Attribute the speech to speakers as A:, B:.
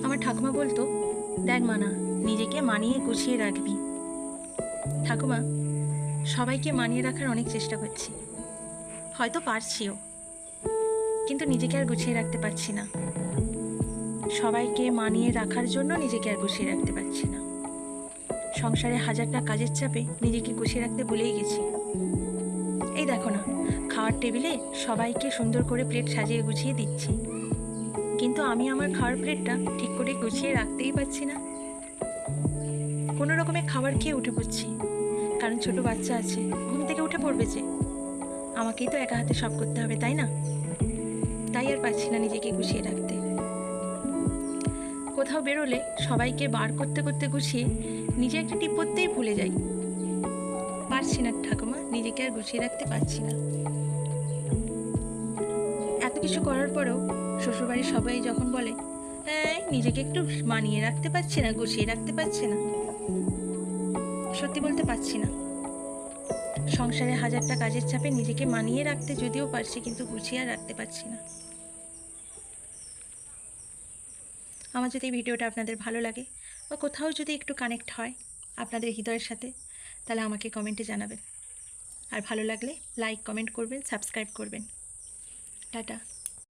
A: আমার ঠাকুমা বলতো, দেখ মানা, নিজেকে মানিয়ে গুছিয়ে রাখবি। ঠাকুমা, সবাইকে মানিয়ে রাখার অনেক চেষ্টা করছি, হয়তো পারছিও, কিন্তু নিজেকে আর গুছিয়ে রাখতে পারছি না। সবাইকে মানিয়ে রাখার জন্য নিজেকে আর গুছিয়ে রাখতে পারছি না। সংসারে হাজারটা কাজের চাপে নিজেকে গুছিয়ে রাখতে ভুলেই গেছি। এই দেখো না, খাওয়ার টেবিলে সবাইকে সুন্দর করে প্লেট সাজিয়ে গুছিয়ে দিচ্ছি, কিন্তু আমি আমার খাওয়ার প্লেটটা ঠিক করে গুছিয়ে রাখতেই পারছি না। কোনো রকমে খাবার খেয়ে উঠে পড়ছি, কারণ ছোট বাচ্চা আছে, ঘুম থেকে উঠে পড়বে যে, আমাকেই তো একা হাতে সব করতে হবে, তাই না? তাই আর পারছি না নিজেকে গুছিয়ে রাখতে। কোথাও বেরোলে সবাইকে বার করতে করতে গুছিয়ে নিজে একটা টিপ করতেই ভুলে যাই। পারছি না ঠাকুমা, নিজেকে আর গুছিয়ে রাখতে পারছি না। এত কিছু করার পরেও শ্বশুরবাড়ির সবাই যখন বলে, হ্যাঁ নিজেকে একটু মানিয়ে রাখতে পারছি না, গুছিয়ে রাখতে পারছি না, সত্যি বলতে পারছি না। সংসারে হাজারটা কাজের চাপে নিজেকে মানিয়ে রাখতে যদিও পারছি, কিন্তু গুছিয়ে আর রাখতে পারছি না। আমার যদি এই ভিডিওটা আপনাদের ভালো লাগে বা কোথাও যদি একটু কানেক্ট হয় আপনাদের হৃদয়ের সাথে, তাহলে আমাকে কমেন্টে জানাবেন। আর ভালো লাগলে লাইক কমেন্ট করবেন, সাবস্ক্রাইব করবেন। টাটা।